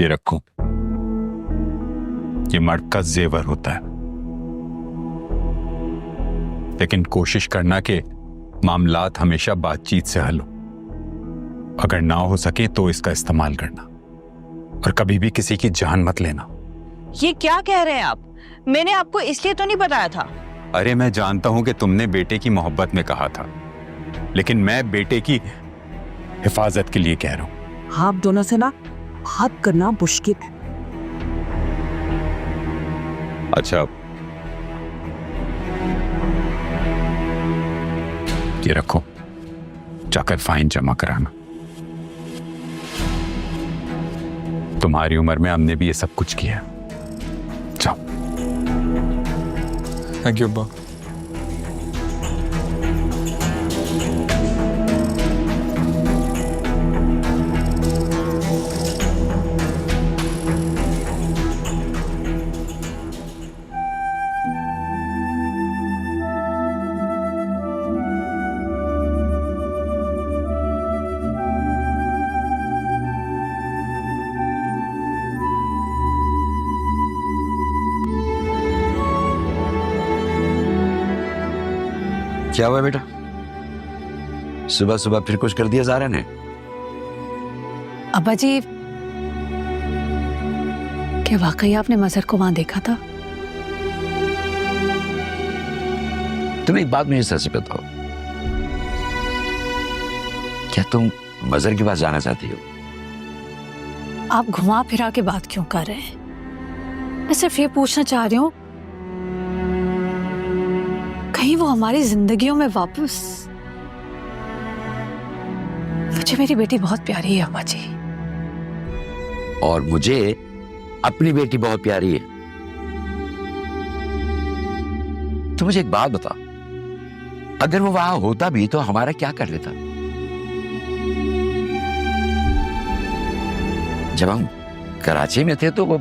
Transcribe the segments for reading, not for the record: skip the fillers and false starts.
ये रखो, ये मर्द का जेवर होता है, लेकिन कोशिश करना कि मामलात हमेशा बातचीत से हल हो। अगर ना हो सके तो इसका इस्तेमाल करना, और कभी भी किसी की जान मत लेना। ये क्या कह रहे हैं आप? मैंने आपको इसलिए तो नहीं बताया था। अरे मैं जानता हूं कि तुमने बेटे की मोहब्बत में कहा था, लेकिन मैं बेटे की हिफाजत के लिए कह रहा हूं। आप दोनों से ना बात करना मुश्किल है। अच्छा, ये रखो, जाकर फाइन जमा कराना। तुम्हारी उम्र में हमने भी ये सब कुछ किया। जाओ। थैंक यू अब्बा। क्या हुआ बेटा? सुबह सुबह फिर कुछ कर दिया ज़ारा ने? अब्बा जी, क्या वाकई आपने मजहर को वहां देखा था? तुम एक बात मुझे सच से बताओ, क्या तुम मजहर के पास जाना चाहती हो? आप घुमा फिरा के बात क्यों कर रहे हैं? मैं सिर्फ ये पूछना चाह रही हूँ, कहीं वो हमारी जिंदगियों में वापस। मुझे मेरी बेटी बहुत प्यारी है अम्मा जी। और मुझे अपनी बेटी बहुत प्यारी है। तो मुझे एक बात बता, अगर वो वहां होता भी तो हमारा क्या कर लेता? जब हम कराची में थे तो वो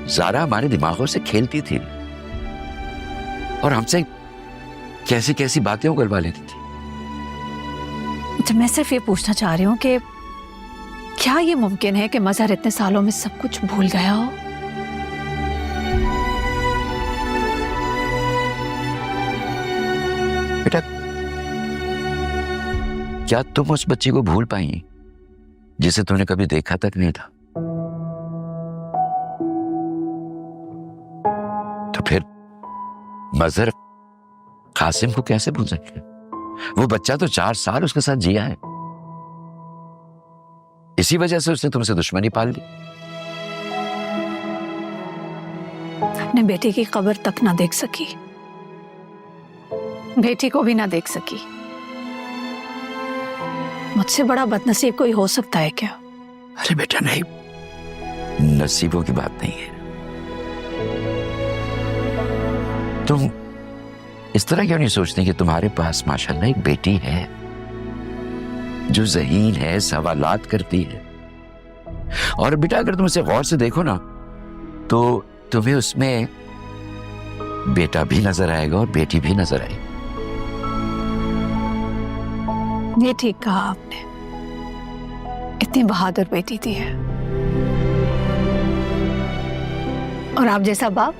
ज़ारा हमारे दिमागों से खेलती थी और हमसे कैसी कैसी बातें उगलवा लेती थी। तो मैं सिर्फ ये पूछना चाह रही हूँ कि क्या ये मुमकिन है कि मजहर इतने सालों में सब कुछ भूल गया हो? बेटा, क्या तुम उस बच्ची को भूल पाई जिसे तुमने कभी देखा तक नहीं था? तो फिर मजहर कासिम को कैसे भूल सकते? वो बच्चा तो 4 साल उसके साथ जिया है। इसी वजह से उसने तुमसे दुश्मनी पाल ली। अपने बेटे की कब्र तक ना देख सकी, बेटी को भी ना देख सकी। मुझसे बड़ा बदनसीब कोई हो सकता है क्या? अरे बेटा नहीं, नसीबों की बात नहीं है। तुम इस तरह क्यों नहीं सोचती कि तुम्हारे पास माशाल्लाह एक बेटी है जो ज़हीन है, सवालात करती है। और बेटा अगर तुम उसे गौर से देखो ना तो तुम्हें उसमें बेटा भी नजर आएगा और बेटी भी नजर आएगी। ये ठीक कहा आपने, इतनी बहादुर बेटी थी है। और आप जैसा बाप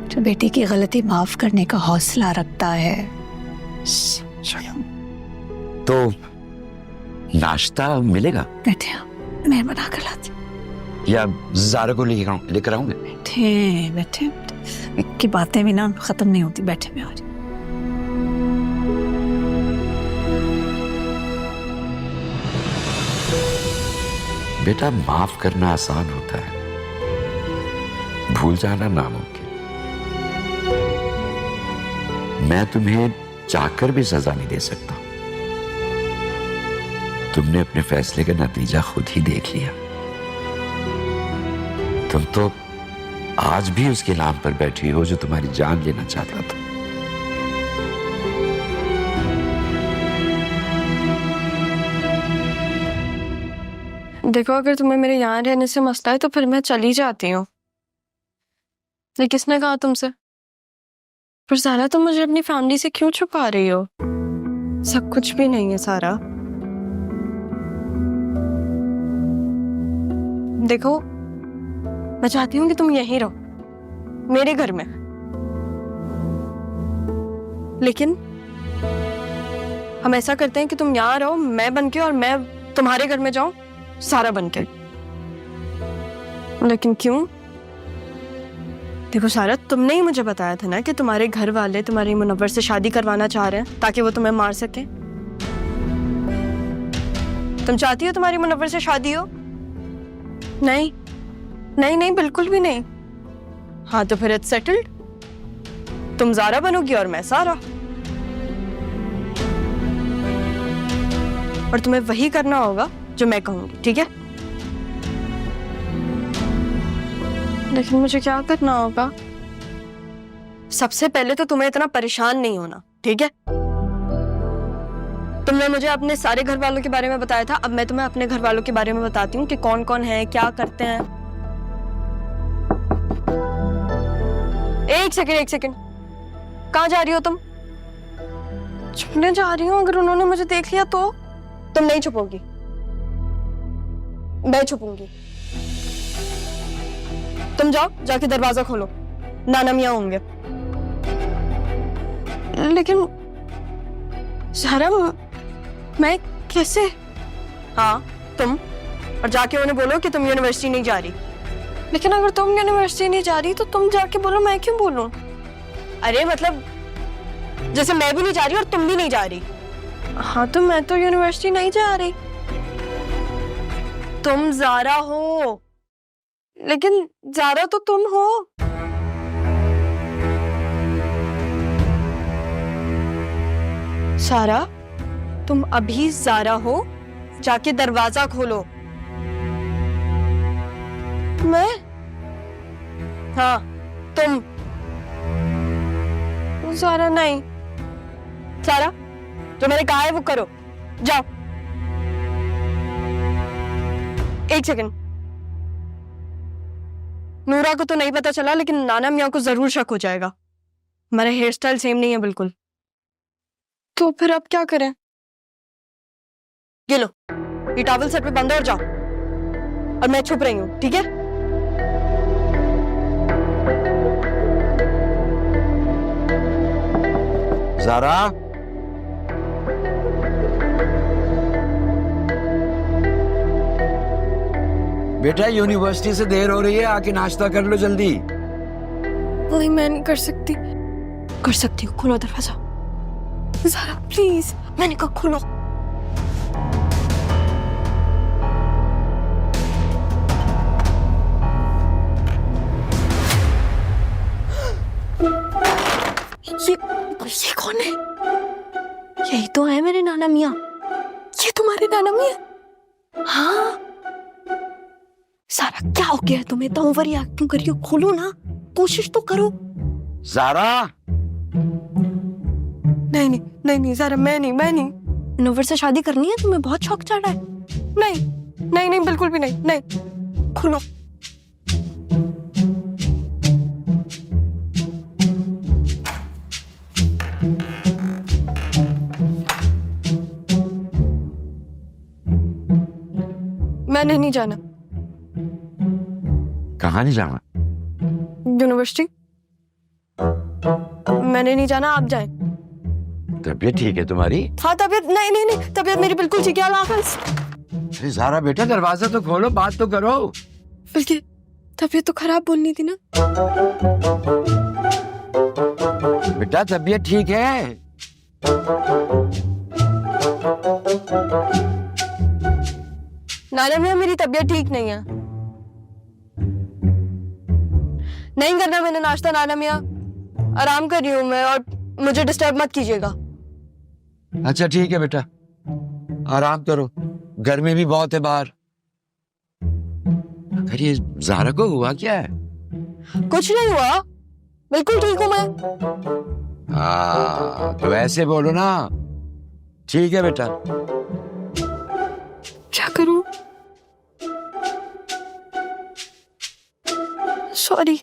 जो बेटी की गलती माफ करने का हौसला रखता है। तो नाश्ता मिलेगा? बैठे मैं बना कर लाती या ज़ारा को लेकर आऊंगे? बैठे बैठे, की बातें भी ना खत्म नहीं होती। बैठे में आ रही। बेटा माफ करना आसान होता है, भूल जाना नामुमकिन। मैं तुम्हें चाहकर भी सजा नहीं दे सकता। तुमने अपने फैसले का नतीजा खुद ही देख लिया। तुम तो आज भी उसके नाम पर बैठी हो जो तुम्हारी जान लेना चाहता था। देखो, अगर तुम्हें मेरे यहाँ रहने से मसला है तो फिर मैं चली जाती हूँ। ये किसने कहा तुमसे? पर सारा तुम मुझे अपनी फैमिली से क्यों छुपा रही हो? सब कुछ भी नहीं है सारा। देखो, मैं चाहती हूँ कि तुम यहीं रहो, मेरे घर में। लेकिन हम ऐसा करते हैं कि तुम यहाँ रहो मैं बन के, और मैं तुम्हारे घर में जाऊं सारा बन के। लेकिन क्यों? देखो सारा, तुमने ही मुझे बताया था ना कि तुम्हारे घर वाले तुम्हारी मुनव्वर से शादी करवाना चाह रहे हैं ताकि वो तुम्हें मार सके। तुम चाहती हो तुम्हारी मुनव्वर से शादी हो? नहीं नहीं नहीं, बिल्कुल भी नहीं। हाँ तो फिर इट्स सेटल्ड, तुम ज़ारा बनोगी और मैं सारा। और तुम्हें वही करना होगा जो मैं कहूंगी, ठीक है? लेकिन मुझे क्या करना होगा? सबसे पहले तो तुम्हें इतना परेशान नहीं होना, ठीक है? तुमने मुझे अपने सारे घर वालों के बारे में बताया था, अब मैं तुम्हें अपने घर वालों के बारे में बताती हूँ कि कौन कौन है, क्या करते हैं। एक सेकंड, कहाँ जा रही हो तुम? छुपने जा रही हूँ। अगर उन्होंने मुझे देख लिया तो? तुम नहीं छुपोगी, मैं छुपूंगी। तुम जाओ, जाके दरवाजा खोलो, नाना मियाँ होंगे। लेकिन सारा, मैं कैसे? हाँ तुम, और जाके उन्हें बोलो कि तुम यूनिवर्सिटी नहीं जा रही। लेकिन अगर तुम यूनिवर्सिटी नहीं जा रही तो तुम जाके बोलो, मैं क्यों बोलूं? अरे मतलब जैसे मैं भी नहीं जा रही और तुम भी नहीं जा रही। हाँ तो मैं तो यूनिवर्सिटी नहीं जा रही। तुम ज़ारा हो, लेकिन ज़ारा तो तुम हो। सारा, तुम अभी ज़ारा हो, जाके दरवाजा खोलो। मैं? हाँ तुम। ज़ारा नहीं। ज़ारा, जो मैंने कहा है वो करो, जाओ। एक सेकंड, नूरा को तो नहीं पता चला, लेकिन नाना मियाँ को जरूर शक हो जाएगा। हमारा हेयर स्टाइल सेम नहीं है बिल्कुल। तो फिर अब क्या करें? ये लो, ये टॉवल सेट पे बंद और जाओ। और मैं छुप रही हूँ, ठीक है? ज़ारा, बेटा यूनिवर्सिटी से देर हो रही है, आके नाश्ता कर लो जल्दी। नहीं, मैं नहीं कर सकती। कर सकती हूँ, खोलो दरवाजा। ज़ारा प्लीज, मैंने कहा खोलो। ये कौन है? यही तो है मेरे नाना मियाँ। ये तुम्हारे नाना मियाँ? हाँ। सारा, क्या हो गया है तुम्हें? इतना ओवर रिएक्ट क्यों कर रही हो? खोलो ना, कोशिश तो करो। ज़ारा, नहीं नहीं नहीं नहीं ज़ारा, मैं नहीं। नूवर से शादी करनी है? तुम्हें बहुत शौक चढ़ रहा है। नहीं नहीं नहीं, बिल्कुल भी नहीं। नहीं, खोलो। मैंने नहीं जाना। कहाँ नहीं जाना? यूनिवर्सिटी। मैंने नहीं जाना, आप जाएं। तबीयत ठीक है तुम्हारी? हाँ तबीयत, नहीं, तबीयत मेरी बिल्कुल ठीक है। अल्लाह हाफ़िज़। अरे ज़ारा बेटा, दरवाजा तो खोलो, बात तो करो। बल्कि तबीयत तो खराब बोलनी थी ना। बेटा तबीयत ठीक है? नाना मियाँ, मेरी तबीयत ठीक नहीं है। नहीं करना मैंने नाश्ता नाना मियाँ, आराम कर रही हूँ मैं, और मुझे डिस्टर्ब मत कीजिएगा। अच्छा ठीक है बेटा, आराम करो, गर्मी भी बहुत है बाहर। अरे ये ज़ारा को हुआ क्या है? कुछ नहीं हुआ, बिल्कुल ठीक हूँ मैं। हाँ तो ऐसे बोलो ना। ठीक है बेटा। क्या करूं? सॉरी।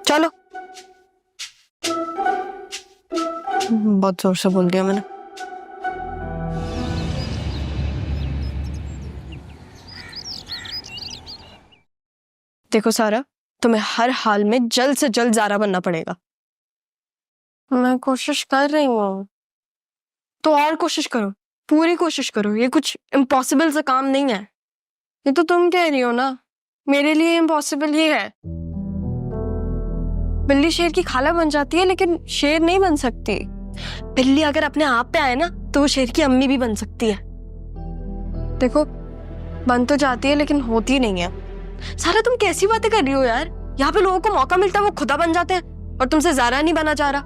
चलो, बहुत जोर से बोल दिया मैंने। देखो सारा, तुम्हें हर हाल में जल्द से जल्द ज़ारा बनना पड़ेगा। मैं कोशिश कर रही हूँ, तो और कोशिश करो, पूरी कोशिश करो। ये कुछ इम्पॉसिबल सा काम नहीं है। ये तो तुम कह रही हो ना, मेरे लिए इम्पॉसिबल ही है। बिल्ली शेर की खाला बन जाती है, लेकिन शेर नहीं बन सकती। बिल्ली अगर अपने आप पे आए ना, तो वो शेर की अम्मी भी बन सकती है। देखो, बन तो जाती है लेकिन होती नहीं है। सारा, तुम कैसी बातें कर रही हो यार? यहाँ पे लोगों को मौका मिलता है, वो खुदा बन जाते हैं, और तुमसे ज़ारा नहीं बना जा रहा।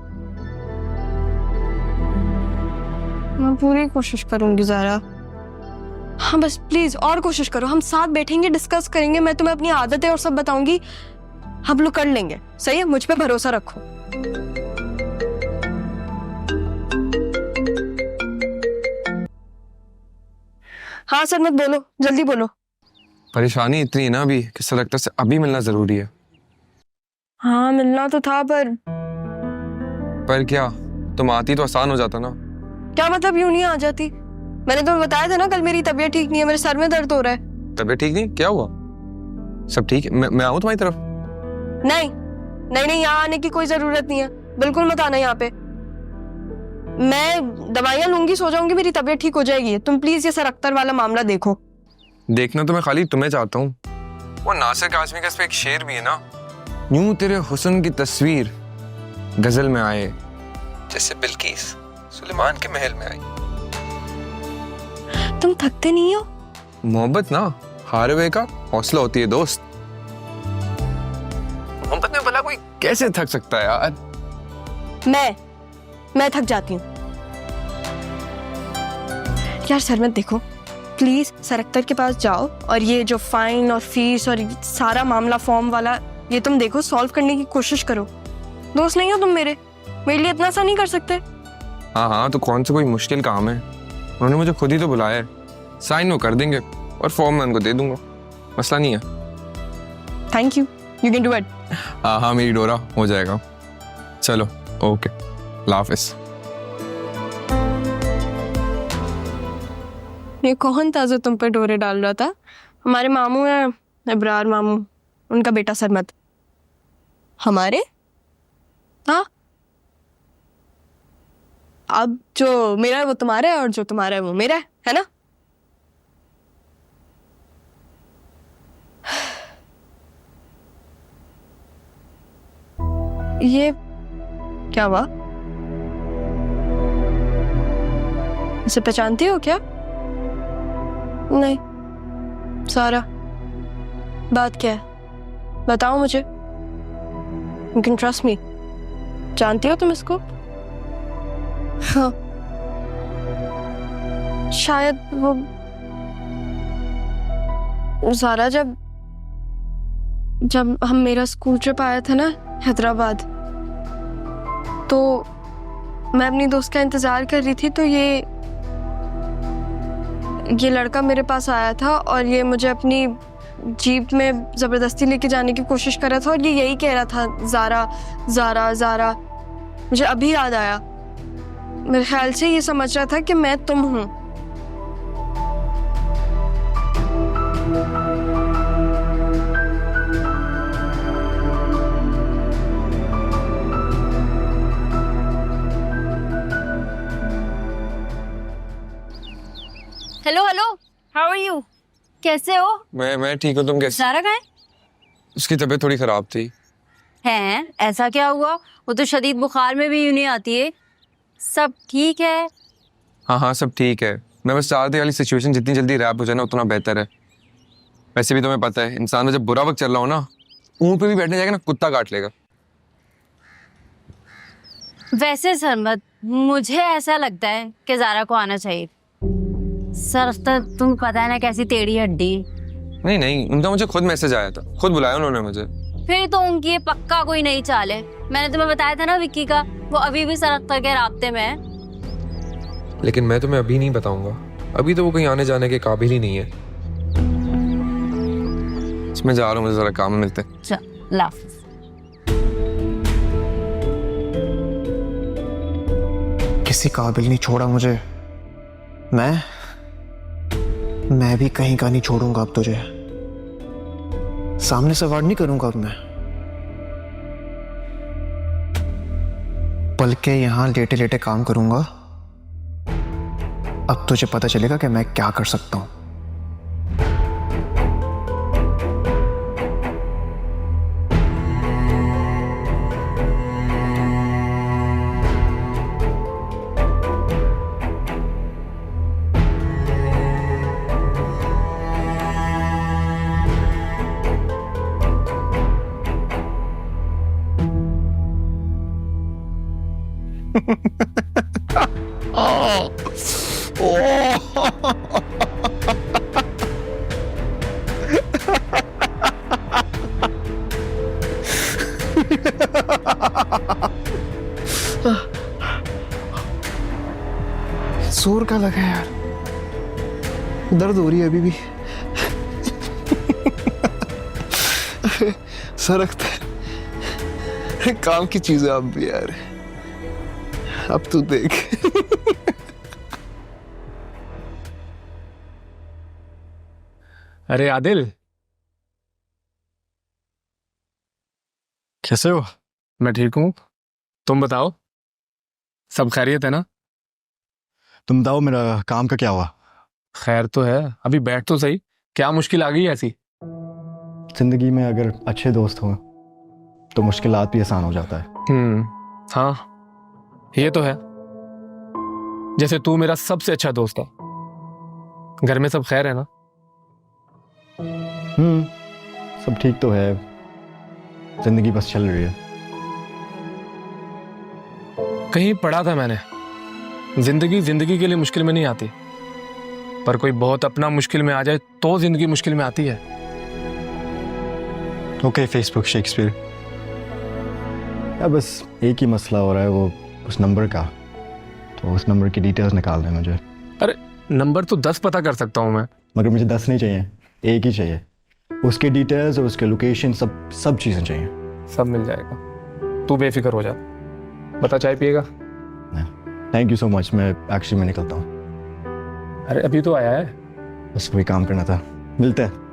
मैं पूरी कोशिश करूंगी ज़ारा। हाँ बस प्लीज और कोशिश करो। हम साथ बैठेंगे, डिस्कस करेंगे, मैं तुम्हें अपनी आदतें और सब बताऊंगी। हम लोग कर लेंगे, सही है? मुझ पे भरोसा रखो। हाँ सर, मत बोलो, जल्दी बोलो। परेशानी इतनी है ना अभी कि सर से अभी मिलना जरूरी है। हाँ मिलना तो था, पर क्या तुम आती तो आसान हो जाता ना। क्या मतलब यूं नहीं आ जाती? मैंने तुम्हें बताया था ना, कल मेरी तबीयत ठीक नहीं है, मेरे सर में दर्द हो रहा है। तबीयत ठीक नहीं? क्या हुआ? सब ठीक है? मैं आऊँ तुम्हारी तरफ? नहीं नहीं नहीं, यहाँ आने की कोई जरूरत नहीं है, बिल्कुल मत आना यहाँ पे। मैं दवाइयाँ लूंगी, सो जाऊंगी, मेरी तबीयत ठीक हो जाएगी। तुम प्लीज ये सर अख्तर वाला मामला देखो। देखना तो मैं खाली तुम्हें चाहता हूँ। वो नासिर काज़मी का इस पे एक शेर भी है ना, यूं तेरे हुस्न की तस्वीर गजल में आए, जैसे बिल्किस सुलेमान के महल में आई। तुम थकते नहीं हो? मोहब्बत ना हारे हुए का हौसला होती है दोस्त। मोहब्बत में भला कोई कैसे थक सकता है यार? मैं थक जाती हूँ यार। सर मत देखो प्लीज, सर अख्तर के पास जाओ और ये जो फाइन और फीस और सारा मामला फॉर्म वाला, ये तुम देखो, सॉल्व करने की कोशिश करो। दोस्त नहीं हो तुम मेरे लिए इतना सा नहीं कर सकते? हाँ तो कौन सा कोई मुश्किल काम है? उन्होंने मुझे खुद ही तो बुलाया है, साइन वो कर देंगे और फॉर्म मैं उनको दे दूंगा, मसला नहीं है। Thank you, you can do it. हाँ मेरी डोरा हो जाएगा। चलो ओके, अल्लाह हाफिज़। ये कौन था जो तुम पे डोरे डाल रहा था? हमारे मामू हैं, इब्रार मामू, उनका बेटा सरमद। हमारे? हाँ, अब जो मेरा है वो तुम्हारा है, और जो तुम्हारा है वो मेरा है ना? ये क्या हुआ? इसे पहचानती हो क्या? नहीं। सारा, बात क्या है? बताओ मुझे। You can trust me. जानती हो तुम इसको? हाँ। शायद वो सारा, जब हम मेरा स्कूल ट्रिप आया था ना हैदराबाद, तो मैं अपनी दोस्त का इंतजार कर रही थी, तो ये लड़का मेरे पास आया था और ये मुझे अपनी जीप में जबरदस्ती लेके जाने की कोशिश कर रहा था, और ये यही कह रहा था, ज़ारा ज़ारा ज़ारा। मुझे अभी याद आया, मेरे ख्याल से ये समझ रहा था कि मैं तुम हूं। Hello hello, how are you? कैसे हो? मैं ठीक हूँ, तुम कैसे? ज़ारा कहाँ है? उसकी तबीयत थोड़ी खराब थी। हैं, ऐसा क्या हुआ? वो तो शदीद बुखार में भी यूं नहीं आती है। सब ठीक है? हाँ सब ठीक है। मैं बस चाहती वाली सिचुएशन जितनी जल्दी रैप हो जाए ना, उतना बेहतर है। वैसे भी तुम्हें पता है, इंसान में जब बुरा वक्त चल रहा हो ना, ऊँट पे भी बैठने जाएगा ना, कुत्ता काट लेगा। वैसे सरमद, मुझे ऐसा लगता है कि ज़ारा को आना चाहिए। सर अख्तर, तुम पता है ना कैसी टेढ़ी हड्डी। नहीं, उनका मुझे खुद मैसेज आया था, खुद बुलाया उन्होंने मुझे। फिर तो उनकी ये पक्का कोई नई चाल है। मैंने तुम्हें बताया था ना विक्की का, वो अभी भी सर अख्तर के राब्ते में है। लेकिन मैं तुम्हें अभी नहीं बताऊंगा, अभी तो वो कहीं आने जाने के काबिल ही नहीं है। मैं जा रहा हूँ, मुझे जरा काम में मिलते हैं। चल, अल्लाह हाफिज़। किसी काबिल नहीं छोड़ा मुझे। मैं भी कहीं का नहीं छोड़ूंगा अब तुझे। सामने से वार्ड नहीं करूंगा अब मैं। पल के यहां लेटे लेटे काम करूंगा। अब तुझे पता चलेगा कि मैं क्या कर सकता हूं। जोर का लगा यार, दर्द हो रही है अभी भी। सरकता है। काम की चीज है अब भी यार। अब तू देख। अरे आदिल, कैसे हो? मैं ठीक हूँ। तुम बताओ, सब खैरियत है ना? तुम बताओ मेरा काम का क्या हुआ? खैर तो है। अभी बैठ तो सही, क्या मुश्किल आ गई ऐसी? जिंदगी में अगर अच्छे दोस्त हों तो मुश्किलात भी आसान हो जाता है। हाँ, ये तो है। जैसे तू मेरा सबसे अच्छा दोस्त है। घर में सब खैर है ना? सब ठीक तो है, जिंदगी बस चल रही है। कहीं पढ़ा था मैंने, जिंदगी जिंदगी के लिए मुश्किल में नहीं आती, पर कोई बहुत अपना मुश्किल में आ जाए तो जिंदगी मुश्किल में आती है। Okay, Facebook Shakespeare. या बस एक ही मसला हो रहा है, वो उस नंबर का। तो उस नंबर की डिटेल्स निकाल दें मुझे। अरे नंबर तो 10 पता कर सकता हूँ मैं। मगर मुझे 10 नहीं चाहिए, एक ही चाहिए। उसके डिटेल्स और उसके लोकेशन, सब चीज़ें चाहिए। सब मिल जाएगा, तू बेफिक्र हो जा। बता, चाय पिएगा? थैंक यू सो मच, मैं एक्चुअली मैं निकलता हूँ। अरे अभी तो आया है। बस कोई काम करना था, मिलते हैं।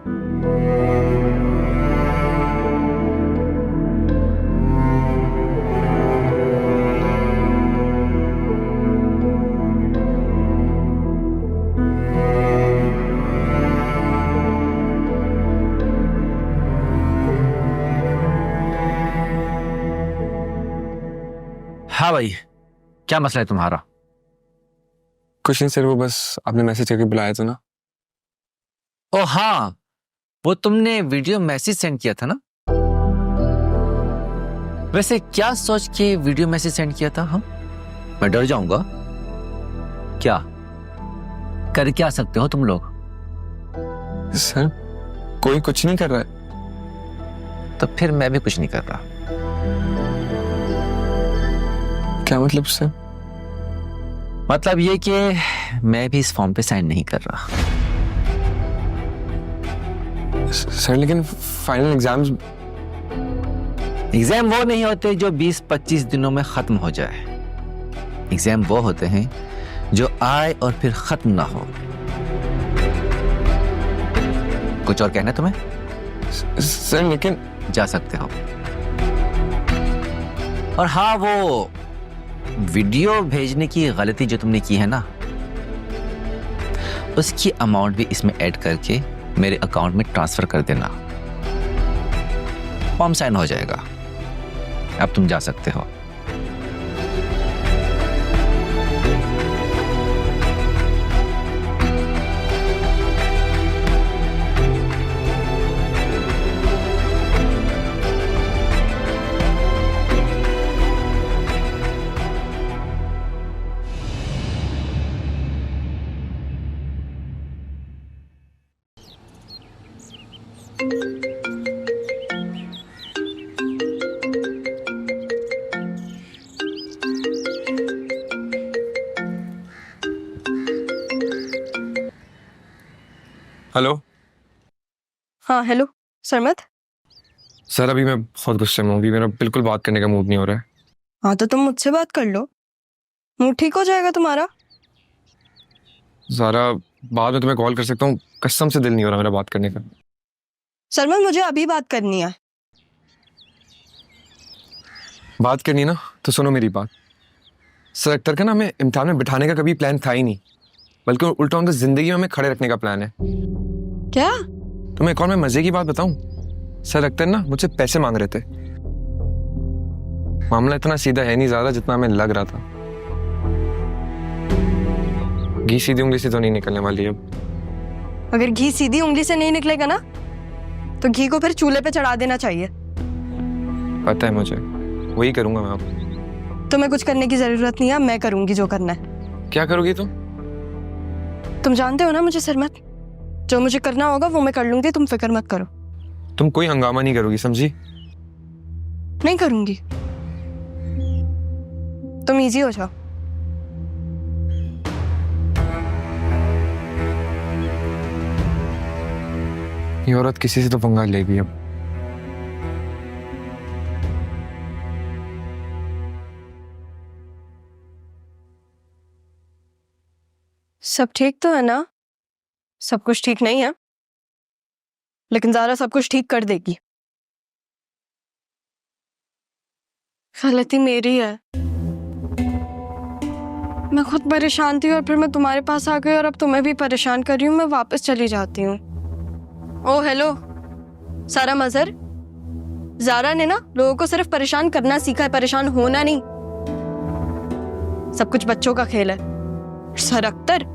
हाँ भाई, क्या मसला है तुम्हारा? कुछ नहीं सर, वो बस आपने मैसेज करके बुलाया था ना। ओ हाँ, वो तुमने वीडियो मैसेज सेंड किया था ना? वैसे क्या सोच के वीडियो मैसेज सेंड किया था? हम मैं डर जाऊंगा क्या? कर क्या सकते हो तुम लोग? सर कोई कुछ नहीं कर रहा है। तो फिर मैं भी कुछ नहीं कर रहा। क्या मतलब सर? मतलब ये कि मैं भी इस फॉर्म पे साइन नहीं कर रहा। सर लेकिन फाइनल एग्जाम वो नहीं होते जो 20-25 दिनों में खत्म हो जाए। एग्जाम वो होते हैं जो आए और फिर खत्म ना हो। कुछ और कहना है तुम्हें? सर लेकिन जा सकते हो। और हाँ, वो वीडियो भेजने की गलती जो तुमने की है ना, उसकी अमाउंट भी इसमें ऐड करके मेरे अकाउंट में ट्रांसफर कर देना। फॉर्म साइन हो जाएगा। अब तुम जा सकते हो। हेलो। हाँ हेलो सरमत। सर अभी मैं बहुत गुस्से में हूँ, अभी मेरा बिल्कुल बात करने का मूड नहीं हो रहा है। हाँ तो तुम मुझसे बात कर लो, मूड ठीक हो जाएगा तुम्हारा। ज़ारा बाद में तुम्हें कॉल कर सकता हूँ, कसम से दिल नहीं हो रहा मेरा बात करने का। सरमद मुझे अभी बात करनी है। बात करनी ना तो सुनो मेरी बात। सर अख्तर का ना हमें इम्तिहान में बिठाने का कभी प्लान था ही नहीं, बल्कि उल्टा उनकी जिंदगी में हमें खड़े रखने का प्लान है। क्या? तुम्हें एक और मैं मजे की बात बताऊं, सर अख्तर ना मुझसे पैसे मांग रहे थे। मामला इतना सीधा है नहीं ज्यादा जितना हमें लग रहा था। घी सीधी उंगली से तो नहीं निकलने वाली अब। अगर घी सीधी उंगली से नहीं निकलेगा ना तो घी को फिर चूल्हे पे चढ़ा देना चाहिए। पता है मुझे, वही करूंगा मैं अब। तुम्हें कुछ करने की जरूरत नहीं है, मैं करूंगी जो करना है। क्या करोगी तुम जानते हो ना मुझे सरमद, जो मुझे करना होगा वो मैं कर लूंगी, तुम फिक्र मत करो। तुम कोई हंगामा नहीं करोगी, समझी? नहीं करूंगी, तुम इजी हो जाओ। ये औरत किसी से तो पंगा लेगी अब। सब ठीक तो है ना? सब कुछ ठीक नहीं है, लेकिन ज़ारा सब कुछ ठीक कर देगी। गलती मेरी है, मैं खुद परेशान थी और फिर मैं तुम्हारे पास आ गई और अब तुम्हें भी परेशान कर रही हूँ। मैं वापस चली जाती हूँ। ओ हेलो सारा मजहर, ज़ारा ने ना लोगों को सिर्फ परेशान करना सीखा है, परेशान होना नहीं। सब कुछ बच्चों का खेल है। सर अख्तर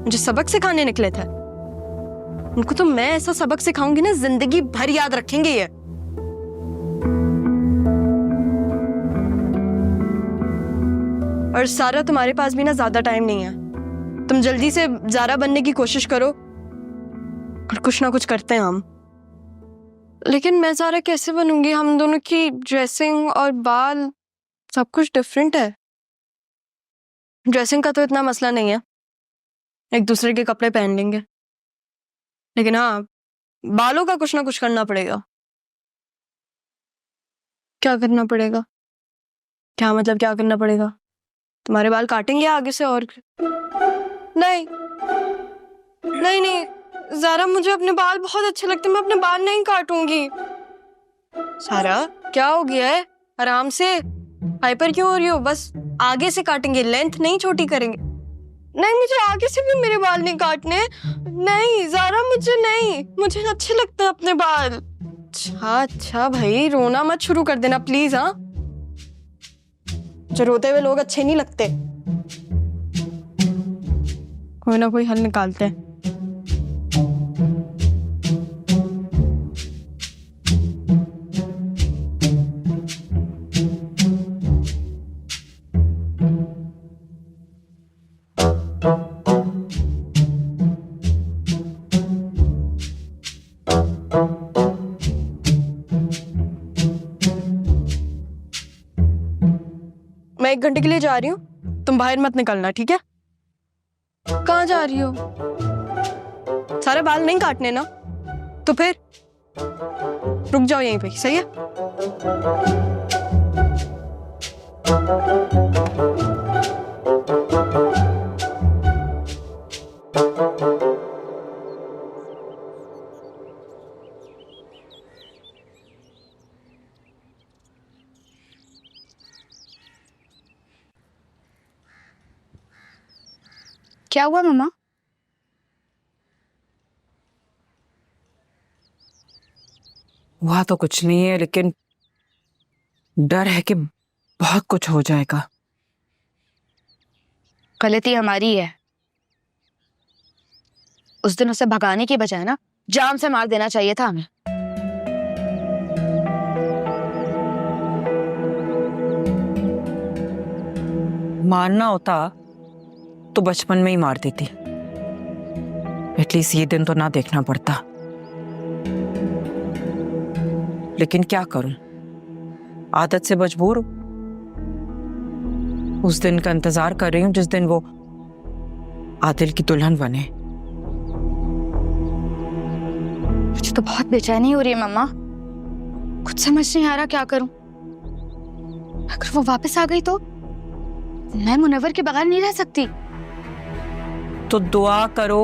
मुझे सबक सिखाने निकले थे, उनको तो मैं ऐसा सबक सिखाऊंगी ना जिंदगी भर याद रखेंगे ये। और सारा तुम्हारे पास भी ना ज्यादा टाइम नहीं है, तुम जल्दी से ज़ारा बनने की कोशिश करो और कुछ ना कुछ करते हैं हम। लेकिन मैं ज़ारा कैसे बनूंगी? हम दोनों की ड्रेसिंग और बाल सब कुछ डिफरेंट है। ड्रेसिंग का तो इतना मसला नहीं है, एक दूसरे के कपड़े पहन लेंगे, लेकिन हाँ बालों का कुछ ना कुछ करना पड़ेगा। क्या करना पड़ेगा? क्या मतलब क्या करना पड़ेगा? तुम्हारे बाल काटेंगे आगे से और नहीं नहीं नहीं ज़ारा, मुझे अपने बाल बहुत अच्छे लगते हैं, मैं अपने बाल नहीं काटूंगी। सारा क्या हो गया है? आराम से, हाइपर क्यों हो रही हो? बस आगे से काटेंगे, लेंथ नहीं छोटी करेंगे। नहीं मुझे आगे से भी मेरे बाल नहीं काटने। नहीं ज़ारा मुझे नहीं, मुझे अच्छे लगते हैं अपने बाल। अच्छा भाई रोना मत शुरू कर देना प्लीज। हाँ जो रोते हुए लोग अच्छे नहीं लगते, कोई ना कोई हल निकालते हैं। मैं 1 घंटे के लिए जा रही हूँ, तुम बाहर मत निकलना, ठीक है? कहाँ जा रही हो? सारे बाल नहीं काटने ना, तो फिर रुक जाओ यहीं पे, सही है? क्या हुआ मम्मा? हुआ तो कुछ नहीं है, लेकिन डर है कि बहुत कुछ हो जाएगा। गलती हमारी है। उस दिन उसे भगाने की बजाय ना जान से मार देना चाहिए था हमें। मारना होता तो बचपन में ही मार देती, एटलीस्ट ये दिन तो ना देखना पड़ता। लेकिन क्या करूं, आदत से मजबूर हूं। उस दिन का इंतजार कर रही हूं जिस दिन वो आदिल की दुल्हन बने। मुझे तो बहुत बेचैनी हो रही है मम्मा, कुछ समझ नहीं आ रहा क्या करूं। अगर वो वापस आ गई तो मैं मुनव्वर के बगैर नहीं रह सकती। तो दुआ करो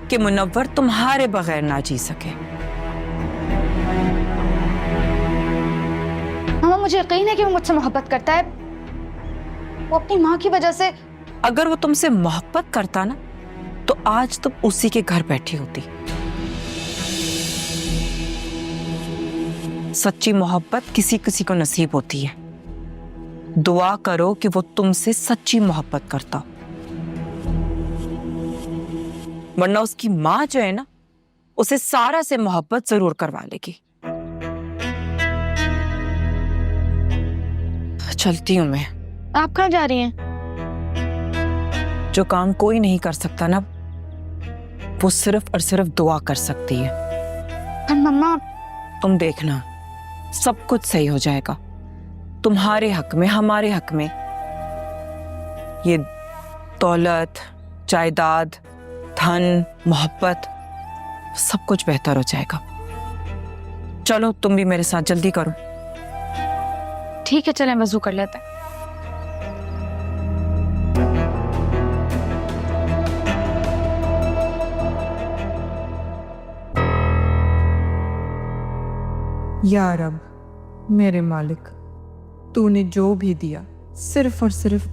कि मुनव्वर तुम्हारे बगैर ना जी सके। मुझे यकीन है कि वो मुझसे मोहब्बत करता है। वो अपनी माँ की वजह से। अगर वो तुमसे मोहब्बत करता ना तो आज तुम उसी के घर बैठी होती। सच्ची मोहब्बत किसी किसी को नसीब होती है। दुआ करो कि वो तुमसे सच्ची मोहब्बत करता, वरना उसकी माँ जो है ना उसे सारा से मोहब्बत जरूर करवा लेगी। चलती हूं मैं। आप कहाँ जा रही हैं? जो काम कोई नहीं कर सकता ना वो सिर्फ और सिर्फ दुआ कर सकती है। पर मम्मा। तुम देखना सब कुछ सही हो जाएगा, तुम्हारे हक में, हमारे हक में। ये दौलत, जायदाद, धन, मोहब्बत सब कुछ बेहतर हो जाएगा। चलो तुम भी मेरे साथ, जल्दी करो। ठीक है, चलें वजू कर लेते हैं। या रब, मेरे मालिक, तूने जो भी दिया सिर्फ और सिर्फ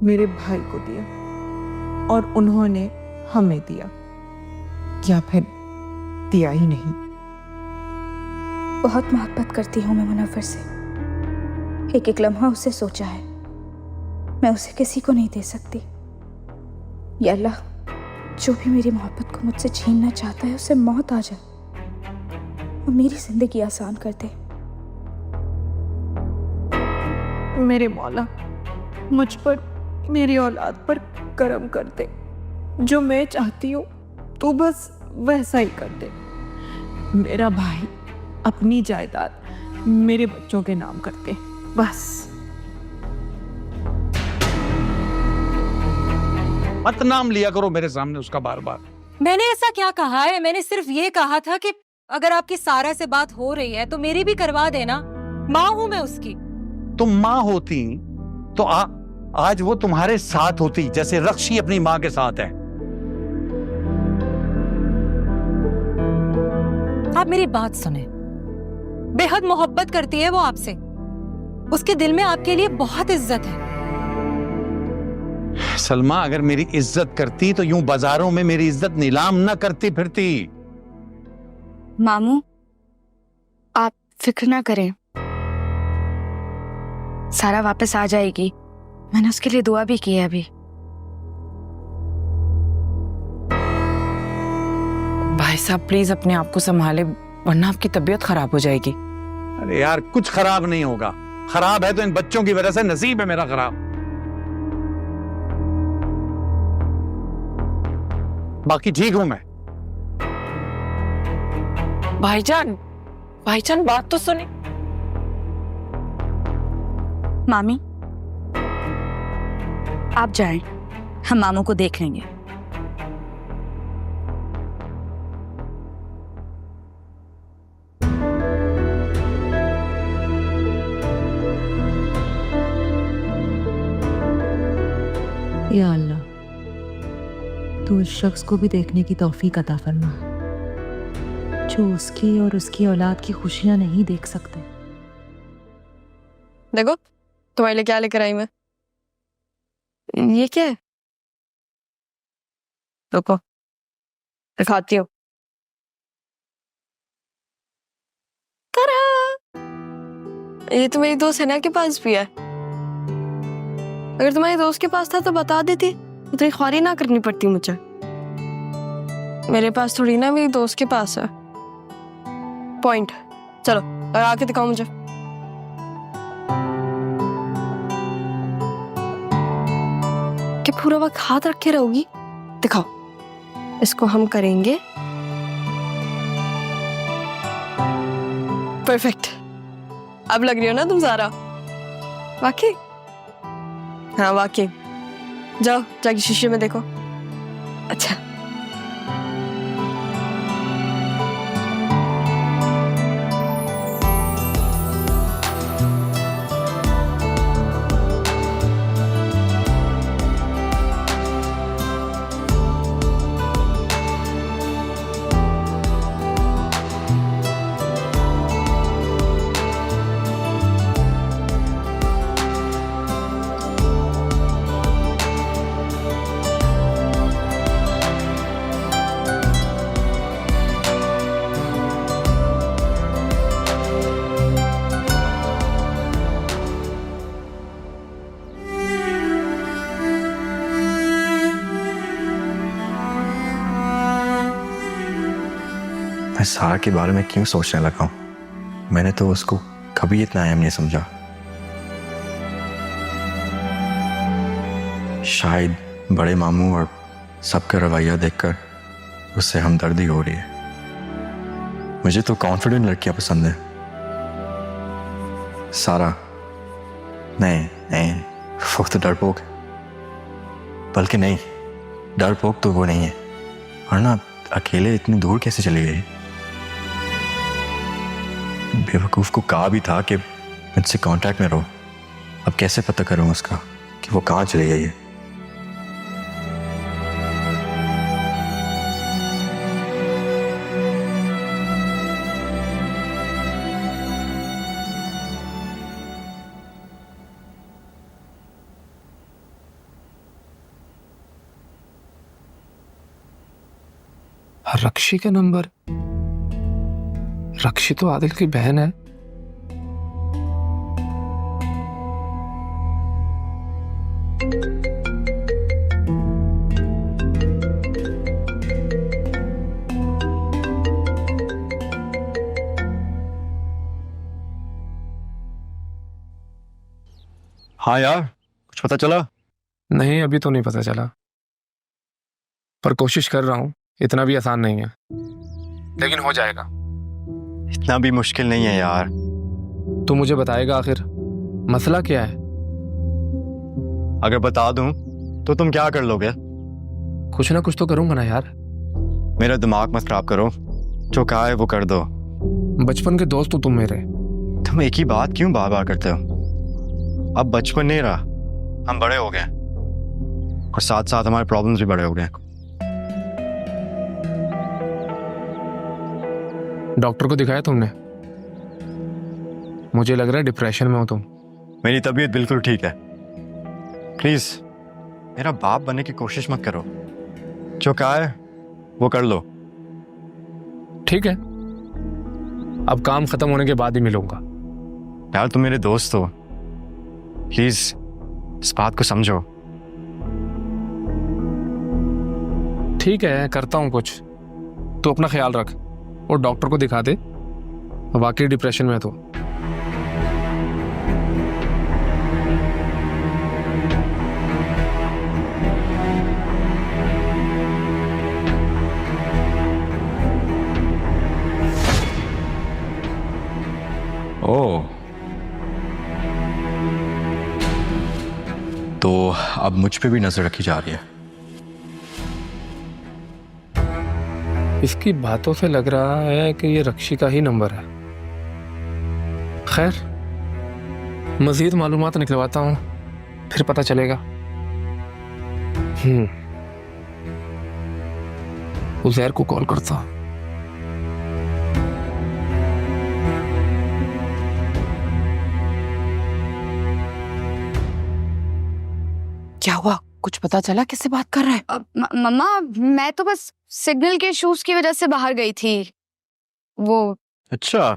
मेरे भाई को दिया और उन्होंने हमें दिया, या फिर दिया ही नहीं। बहुत मोहब्बत करती हूँ मैं मुनव्वर से। एक एक लम्हा उसे सोचा है, मैं उसे किसी को नहीं दे सकती। या अल्लाह, जो भी मेरी मोहब्बत को मुझसे छीनना चाहता है उसे मौत आ जाए और मेरी जिंदगी आसान कर दे। मेरे मौला, मुझ पर, मेरी औलाद पर करम कर दे। जो मैं चाहती हूँ तू बस वैसा ही कर दे। मेरा भाई अपनी जायदाद मेरे बच्चों के नाम कर दे, बस। मत नाम लिया करो मेरे सामने उसका बार बार। मैंने ऐसा क्या कहा है? मैंने सिर्फ ये कहा था कि अगर आपकी सारा से बात हो रही है तो मेरी भी करवा देना। माँ हूं मैं उसकी। तुम माँ होती तो आज वो तुम्हारे साथ होती, जैसे रक्षी अपनी माँ के साथ है। आप मेरी बात सुने। बेहद मोहब्बत करती है वो आपसे। उसके दिल में आपके लिए बहुत इज्जत है। सलमा, अगर मेरी इज्जत करती तो यूं बाजारों में मेरी इज्जत नीलाम ना करती फिरती। मामू, आप फिक्र ना करें, सारा वापस आ जाएगी। मैंने उसके लिए दुआ भी की है अभी। भाई साहब प्लीज अपने आप को संभाले, वरना आपकी तबीयत खराब हो जाएगी। अरे यार, कुछ खराब नहीं होगा। खराब है तो इन बच्चों की वजह से, नसीब है मेरा खराब। बाकी ठीक हूं मैं। भाईजान बात तो सुने। मामी, आप जाएं, हम मामू को देख लेंगे। या अल्लाह, तू इस शख्स को भी देखने की तौफीक अता फरमा जो उसकी और उसकी औलाद की खुशियां नहीं देख सकते। देखो तुम्हारे लिए क्या लेकर आई मैं। ये क्या है? रुको दिखाती हूँ। तारा! ये तो मेरी दोस्त हिना के पास भी है। अगर तुम्हारी दोस्त के पास था तो बता देती, इतनी ख्वारी ना करनी पड़ती मुझे। मेरे पास थोड़ी ना, मेरी दोस्त के पास है। पॉइंट। चलो और आके दिखाओ मुझे। क्या पूरा वक्त हाथ रखे रहोगी? दिखाओ। इसको हम करेंगे परफेक्ट। अब लग रही हो ना तुम सारा? वाकई? हाँ वाकई। जाओ जाके शीशे में देखो। अच्छा मैं सारा के बारे में क्यों सोचने लगा हूँ? मैंने तो उसको कभी इतना अहम नहीं समझा। शायद बड़े मामू और सबका रवैया देखकर उससे हमदर्दी हो रही है। मुझे तो कॉन्फिडेंट लड़कियां पसंद है। सारा नहीं नहीं, वो तो डरपोक है। बल्कि नहीं, डरपोक तो वो नहीं है, वरना अकेले इतनी दूर कैसे चली गई? बेवकूफ को कहा भी था कि मुझसे कांटेक्ट में रहो। अब कैसे पता करूं उसका कि वो कहाँ चली गई है? रक्षी का नंबर? रक्षी तो आदिल की बहन है। हाँ यार, कुछ पता चला? नहीं, अभी तो नहीं पता चला, पर कोशिश कर रहा हूं। इतना भी आसान नहीं है, लेकिन हो जाएगा। इतना भी मुश्किल नहीं है यार। तू मुझे बताएगा आखिर मसला क्या है? अगर बता दूं तो तुम क्या कर लोगे? कुछ ना कुछ तो करूंगा ना यार। मेरा दिमाग मत खराब करो, जो कहा है वो कर दो। बचपन के दोस्त हो तुम मेरे। तुम एक ही बात क्यों बार बार करते हो? अब बचपन नहीं रहा, हम बड़े हो गए और साथ साथ हमारे प्रॉब्लम्स भी बड़े हो गए। डॉक्टर को दिखाया तुमने? मुझे लग रहा है डिप्रेशन में हो तुम। मेरी तबीयत बिल्कुल ठीक है। प्लीज मेरा बाप बनने की कोशिश मत करो। जो कहा है वो कर लो। ठीक है, अब काम खत्म होने के बाद ही मिलूंगा। यार तुम मेरे दोस्त हो, प्लीज इस बात को समझो। ठीक है, करता हूं कुछ। तू अपना ख्याल रख और डॉक्टर को दिखा दे। वाकई डिप्रेशन में है तो। ओह, तो अब मुझ पे भी नजर रखी जा रही है। इसकी बातों से लग रहा है कि ये रक्षी का ही नंबर है। खैर, मजीद मालूमात निकलवाता हूं, फिर पता चलेगा। उज़ैर को कॉल करता हूं। क्या हुआ? कुछ पता चला किससे बात कर रहा है? मम्मा, मैं तो बस सिग्नल के इश्यूज की वजह से बाहर गई थी। वो अच्छा,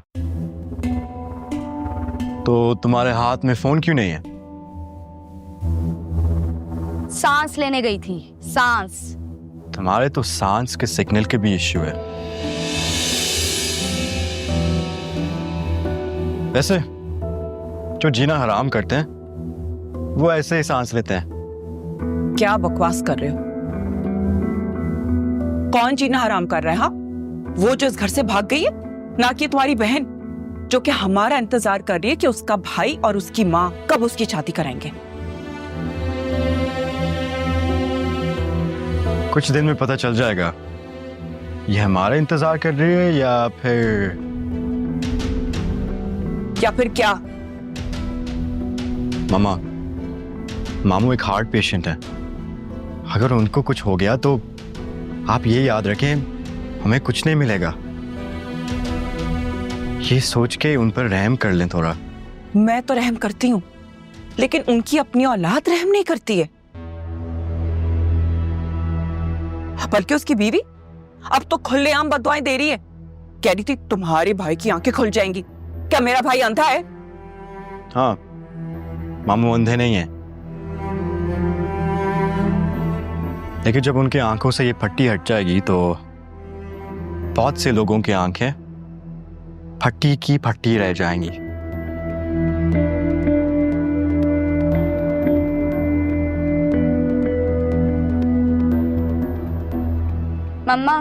तो तुम्हारे हाथ में फोन क्यों नहीं है? सांस लेने गई थी। सांस। तुम्हारे तो सांस के सिग्नल के भी इश्यू है। वैसे जो जीना हराम करते हैं वो ऐसे ही सांस लेते हैं। क्या बकवास कर रहे हो? कौन जीना हराम कर रहा है? हाँ, वो जो इस घर से भाग गई है, ना कि तुम्हारी बहन जो कि हमारा इंतजार कर रही है कि उसका भाई और उसकी माँ कब उसकी शादी कराएंगे। कुछ दिन में पता चल जाएगा ये हमारा इंतजार कर रही है या फिर क्या? मामू एक हार्ट पेशेंट है। अगर उनको कुछ हो गया तो आप ये याद रखें, हमें कुछ नहीं मिलेगा। ये सोच के उन पर रहम कर लें थोड़ा। मैं तो रहम करती हूँ, लेकिन उनकी अपनी औलाद रहम नहीं करती है। बल्कि उसकी बीवी अब तो खुलेआम बददुआएं दे रही है। कह रही थी तुम्हारे भाई की आंखें खुल जाएंगी। क्या मेरा भाई अंधा है? हाँ, मामू अंधे नहीं है, लेकिन जब उनकी आंखों से ये पट्टी हट जाएगी तो बहुत से लोगों की आंखें फटी की फटी रह जाएंगी। मम्मा,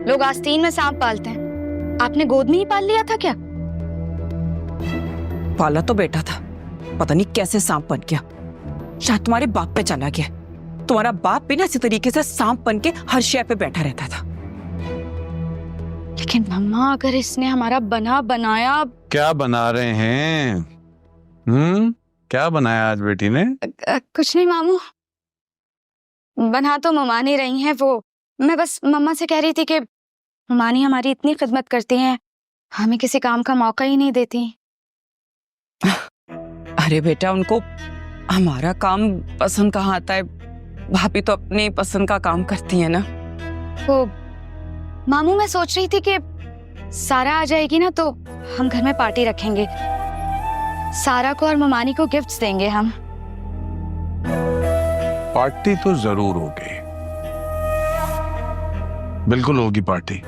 लोग आस्तीन में सांप पालते हैं, आपने गोद में ही पाल लिया था क्या? पाला तो बेटा था, पता नहीं कैसे सांप बन गया। शायद तुम्हारे बाप पे चला गया। तुम्हारा बाप भी ना इसी तरीके से सांप बन के हर शय पे बैठा रहता था। लेकिन मम्मा, अगर इसने हमारा बना बनाया। क्या बना रहे हैं? क्या बनाया आज बेटी ने? कुछ नहीं मामू, बना तो ममानी रही हैं वो। मैं बस मम्मा से कह रही थी कि ममानी हमारी इतनी खिदमत करती हैं, हमें किसी काम का मौका ही नहीं देती। अरे बेटा, उनको हमारा काम पसंद कहाँ आता है? भाभी तो अपनी पसंद का काम करती है ना। वो मामू, मैं सोच रही थी कि सारा आ जाएगी ना तो हम घर में पार्टी रखेंगे। सारा को और ममानी को गिफ्ट्स देंगे हम। पार्टी तो जरूर होगी, बिल्कुल होगी पार्टी।